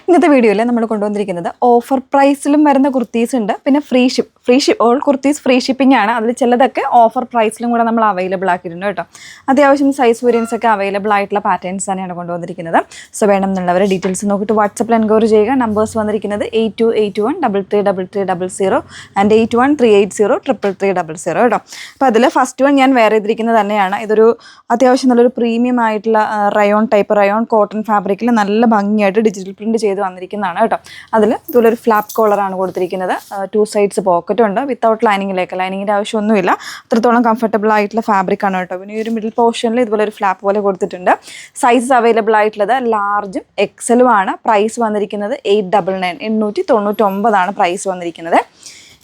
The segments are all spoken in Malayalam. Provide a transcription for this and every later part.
ഇന്നത്തെ വീഡിയോയിൽ നമ്മൾ കൊണ്ടുവന്നിരിക്കുന്നത് ഓഫർ പ്രൈസിലും വരുന്ന കുർത്തീസ് ഉണ്ട്, പിന്നെ free ship all kurtis free shipping ആണ്. അതിൽ ചിലതൊക്കെ ഓഫർ പ്രൈസിലും കൂടെ നമ്മൾ അവൈലബിൾ ആക്കിയിട്ടുണ്ട് കേട്ടോ. അത്യാവശ്യം സൈസ് വേരിയൻസ് ഒക്കെ അവൈലബിൾ ആയിട്ടുള്ള പാറ്റേൺസ് തന്നെയാണ് കൊണ്ടുവന്നിരിക്കുന്നത്. സോ വേണമെന്നുള്ളവർ ഡീറ്റെയിൽസ് നോക്കിയിട്ട് വാട്സപ്പിൽ എൻക്വയറി ചെയ്യുക. നമ്പേഴ്സ് വന്നിരിക്കുന്നത് 8281333300 ആൻഡ് 8138033300 കേട്ടോ. അപ്പോൾ അതിൽ ഫസ്റ്റ് വൺ ഞാൻ വെയർ ചെയ്തിരിക്കുന്നത് തന്നെയാണ്. ഇതൊരു അത്യാവശ്യം നല്ലൊരു പ്രീമിയം ആയിട്ടുള്ള റയോൺ കോട്ടൺ ഫാബ്രിക്കിൽ നല്ല ഭംഗിയായിട്ട് ഡിജിറ്റൽ പ്രിന്റ് ചെയ്ത് വന്നിരിക്കുന്നതാണ് കേട്ടോ. അതിൽ ഇതുപോലൊരു ഫ്ലാപ്പ് കോളറാണ് കൊടുത്തിരിക്കുന്നത്. 2 സൈഡ്സ് പോക്കറ്റും ഉണ്ട്. വിത്തൗട്ട് ലൈനിങ്ങിൻ്റെ ആവശ്യമൊന്നുമില്ല. അത്രത്തോളം കംഫർട്ടബിൾ ആയിട്ടുള്ള ഫാബ്രിക് ആണ് കേട്ടോ. പിന്നെ ഈ ഒരു മിഡിൽ പോർഷനിൽ ഇതുപോലെ ഒരു ഫ്ലാപ്പ് പോലെ കൊടുത്തിട്ടുണ്ട്. സൈസസ് അവൈലബിൾ ആയിട്ടുള്ളത് ലാർജും എക്സലും ആണ്. പ്രൈസ് വന്നിരിക്കുന്നത് 899 പ്രൈസ് വന്നിരിക്കുന്നത്.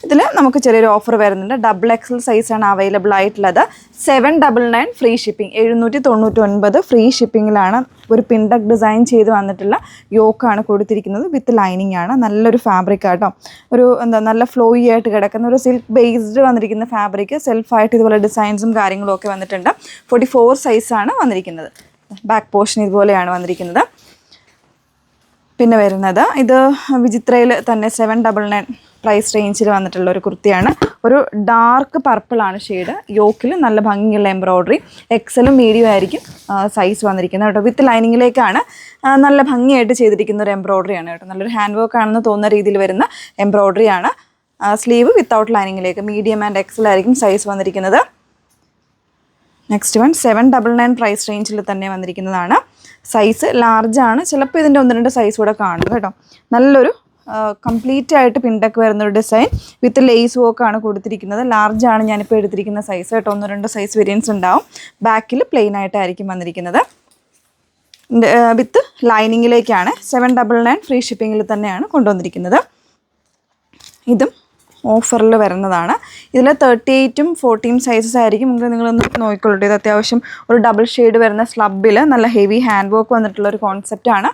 ഇതിൽ നമുക്ക് ചെറിയൊരു ഓഫർ വരുന്നുണ്ട്. XXL സൈസാണ് അവൈലബിൾ ആയിട്ടുള്ളത്. 799 ഫ്രീ ഷിപ്പിംഗ്, 799 ഫ്രീ ഷിപ്പിങ്ങിലാണ്. ഒരു പിൻഡക് ഡിസൈൻ ചെയ്ത് വന്നിട്ടുള്ള യോക്കാണ് കൊടുത്തിരിക്കുന്നത്. വിത്ത് ലൈനിങ് ആണ്. നല്ലൊരു ഫാബ്രിക് ആട്ടോ. ഒരു നല്ല ഫ്ലോയി ആയിട്ട് കിടക്കുന്ന ഒരു സിൽക്ക് ബേസ്ഡ് വന്നിരിക്കുന്ന ഫാബ്രിക്. സെൽഫായിട്ട് ഇതുപോലെ ഡിസൈൻസും കാര്യങ്ങളും ഒക്കെ വന്നിട്ടുണ്ട്. 44 സൈസാണ് വന്നിരിക്കുന്നത്. ബാക്ക് പോർഷൻ ഇതുപോലെയാണ് വന്നിരിക്കുന്നത്. പിന്നെ വരുന്നത് ഇത് വിചിത്രയിൽ തന്നെ 799 പ്രൈസ് റേഞ്ചിൽ വന്നിട്ടുള്ള ഒരു കുർത്തിയാണ്. ഒരു ഡാർക്ക് പർപ്പിളാണ് ഷെയ്ഡ്. യോക്കിൽ നല്ല ഭംഗിയുള്ള എംബ്രോയ്ഡറി. എക്സലും മീഡിയം ആയിരിക്കും സൈസ് വന്നിരിക്കുന്നത് കേട്ടോ. വിത്ത് ലൈനിങ്ങിലേക്കാണ്. നല്ല ഭംഗിയായിട്ട് ചെയ്തിരിക്കുന്ന ഒരു എംബ്രോയ്ഡറിയാണ് കേട്ടോ. നല്ലൊരു ഹാൻഡ് വർക്ക് ആണെന്ന് തോന്നുന്ന രീതിയിൽ വരുന്ന എംബ്രോയ്ഡറിയാണ്. സ്ലീവ് വിത്തൗട്ട് ലൈനിങ്ങിലേക്ക് മീഡിയം ആൻഡ് എക്സൽ ആയിരിക്കും സൈസ് വന്നിരിക്കുന്നത്. നെക്സ്റ്റ് വൺ 799 പ്രൈസ് റേഞ്ചിൽ തന്നെ വന്നിരിക്കുന്നതാണ്. സൈസ് ലാർജാണ്. ചിലപ്പോൾ ഇതിൻ്റെ 1-2 സൈസ് കൂടെ കാണും കേട്ടോ. നല്ലൊരു കംപ്ലീറ്റ് ആയിട്ട് പിൻഡക്ക് വരുന്നൊരു ഡിസൈൻ വിത്ത് ലേസ് വർക്കാണ് കൊടുത്തിരിക്കുന്നത്. ലാർജാണ് ഞാനിപ്പോൾ എടുത്തിരിക്കുന്ന സൈസ് കേട്ടോ. 1-2 സൈസ് വേരിയൻസ് ഉണ്ടാവും. ബാക്കിൽ പ്ലെയിൻ ആയിട്ടായിരിക്കും വന്നിരിക്കുന്നത്. വിത്ത് ലൈനിങ്ങിലേക്കാണ്. 799 ഫ്രീ ഷിപ്പിങ്ങിൽ തന്നെയാണ് കൊണ്ടുവന്നിരിക്കുന്നത്. ഇതും ഓഫറിൽ വരുന്നതാണ്. ഇതിൽ 38ഉം 40ഉം സൈസസ് ആയിരിക്കും. നിങ്ങളൊന്ന് നോക്കിക്കൊള്ളൂ. ഇത് അത്യാവശ്യം ഒരു ഡബിൾ ഷെയ്ഡ് വരുന്ന സ്ലബിൽ നല്ല ഹെവി ഹാൻഡ് വർക്ക് വന്നിട്ടുള്ള ഒരു കോൺസെപ്റ്റാണ്.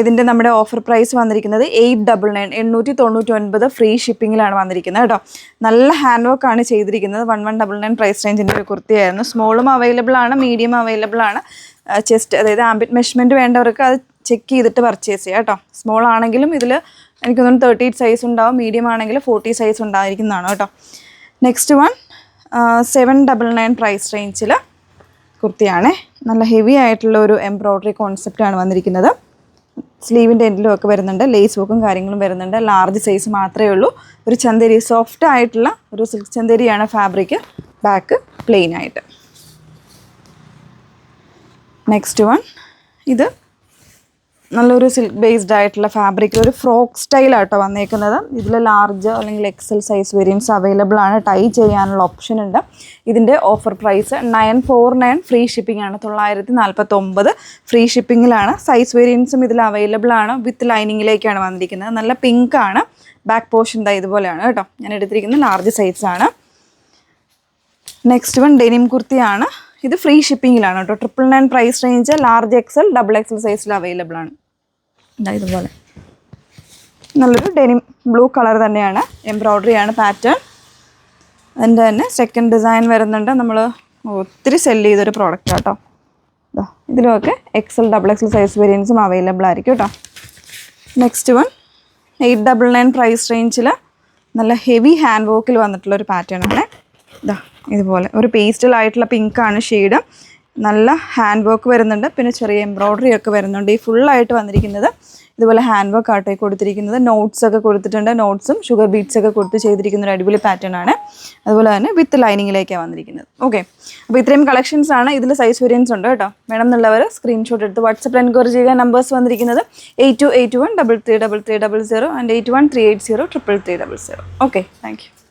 ഇതിൻ്റെ നമ്മുടെ ഓഫർ പ്രൈസ് വന്നിരിക്കുന്നത് 899 ഫ്രീ ഷിപ്പിങ്ങിലാണ് വന്നിരിക്കുന്നത് കേട്ടോ. നല്ല ഹാൻഡ് വർക്കാണ് ചെയ്തിരിക്കുന്നത്. 1199 പ്രൈസ് റേഞ്ചിൻ്റെ ഒരു കുർത്തിയായിരുന്നു. സ്മോളും അവൈലബിൾ ആണ്, മീഡിയം അവൈലബിൾ ആണ്. ചെസ്റ്റ് അതായത് ആംബിറ്റ് മെഷർമെൻറ്റ് വേണ്ടവർക്ക് അത് ചെക്ക് ചെയ്തിട്ട് പർച്ചേസ് ചെയ്യാം കേട്ടോ. സ്മോൾ ആണെങ്കിലും ഇതിൽ എനിക്ക് തോന്നുന്നു 38 സൈസ് ഉണ്ടാവും. മീഡിയം ആണെങ്കിൽ 40 സൈസ് ഉണ്ടായിരിക്കുന്നതാണ് കേട്ടോ. നെക്സ്റ്റ് വൺ 799 പ്രൈസ് റേഞ്ചിൽ കുർത്തിയാണ്. നല്ല ഹെവി ആയിട്ടുള്ള ഒരു എംബ്രോയ്ഡറി കോൺസെപ്റ്റാണ് വന്നിരിക്കുന്നത്. സ്ലീവിൻ്റെ എൻഡിലും ഒക്കെ വരുന്നുണ്ട്. ലേസ് വർക്കും കാര്യങ്ങളും വരുന്നുണ്ട്. ലാർജ് സൈസ് മാത്രമേ ഉള്ളൂ. ഒരു ചന്തേരി, സോഫ്റ്റ് ആയിട്ടുള്ള ഒരു സിൽക്ക് ചന്തേരിയാണ് ഫാബ്രിക്. ബാക്ക് പ്ലെയിൻ ആയിട്ട്. നെക്സ്റ്റ് വൺ ഇത് നല്ലൊരു സിൽക്ക് ബേസ്ഡ് ആയിട്ടുള്ള ഫാബ്രിക്. ഒരു ഫ്രോക്ക് സ്റ്റൈലാട്ടോ വന്നേക്കുന്നത്. ഇതിൽ ലാർജ് അല്ലെങ്കിൽ XL സൈസ് വേരിയൻസ് അവൈലബിൾ ആണ്. ടൈ ചെയ്യാനുള്ള ഓപ്ഷൻ ഉണ്ട്. ഇതിൻ്റെ ഓഫർ പ്രൈസ് 949 ഫ്രീ ഷിപ്പിംഗ് ആണ്. 949 ഫ്രീ ഷിപ്പിങ്ങിലാണ്. സൈസ് വേരിയൻസും ഇതിൽ അവൈലബിൾ ആണ്. വിത്ത് ലൈനിങ്ങിലേക്കാണ് വന്നിരിക്കുന്നത്. നല്ല പിങ്ക് ആണ്. ബാക്ക് പോർഷൻ ഇതുപോലെയാണ് കേട്ടോ. ഞാൻ എടുത്തിരിക്കുന്നത് ലാർജ് സൈസാണ്. നെക്സ്റ്റ് വൺ ഡെനിം കുർത്തിയാണ്. ഇത് ഫ്രീ ഷിപ്പിങ്ങിലാണ് കേട്ടോ. 999 price range. Large XL XXL സൈസിൽ അവൈലബിൾ ആണ്. ഇതുപോലെ നല്ലൊരു ഡെനിം ബ്ലൂ കളർ തന്നെയാണ്. എംബ്രോയ്ഡറിയാണ് പാറ്റേൺ. അതിൻ്റെ തന്നെ സെക്കൻഡ് ഡിസൈൻ വരുന്നുണ്ട്. നമ്മൾ ഒത്തിരി സെല് ചെയ്തൊരു പ്രോഡക്റ്റ് കേട്ടോ. ഇതിലുമൊക്കെ XL XXL സൈസ് വേരിയൻസും അവൈലബിൾ ആയിരിക്കും കേട്ടോ. നെക്സ്റ്റ് വൺ 899 പ്രൈസ് റേഞ്ചിൽ നല്ല ഹെവി ഹാൻഡ് വർക്കിൽ വന്നിട്ടുള്ളൊരു പാറ്റേൺ ആണ്. ഇതുപോലെ ഒരു പേസ്റ്റലായിട്ടുള്ള പിങ്കാണ് ഷെയ്ഡ്. നല്ല ഹാൻഡ് വർക്ക് വരുന്നുണ്ട്. പിന്നെ ചെറിയ എംബ്രോയ്ഡറി ഒക്കെ വരുന്നുണ്ട്. ഈ ഫുള്ളായിട്ട് വന്നിരിക്കുന്നത് ഇതുപോലെ ഹാൻഡ് വർക്ക് ആട്ടോ കൊടുത്തിരിക്കുന്നത്. നോട്ട്സ് ഒക്കെ കൊടുത്തിട്ടുണ്ട്. നോട്ട്സും ഷുഗർ ബീറ്റ്സ് ഒക്കെ കൊടുത്ത് ചെയ്തിരിക്കുന്ന ഒരു അടിപൊളി പാറ്റേൺ ആണ്. അതുപോലെ തന്നെ വിത്ത് ലൈനിങ്ങിലേക്കാണ് വന്നിരിക്കുന്നത്. ഓക്കെ, അപ്പോൾ ഇത്രയും കളക്ഷൻസ് ആണ്. ഇതിൽ സൈസ് വേരിയൻസ് ഉണ്ട് കേട്ടോ. വേണം എന്നുള്ളവർ സ്ക്രീൻഷോട്ട് എടുത്ത് വാട്സപ്പിൽ എൻക്വയറി ചെയ്യുക. നമ്പേഴ്സ് വന്നിരിക്കുന്നത് 8281333300 ആൻഡ് 8138033300. Okay, thank you.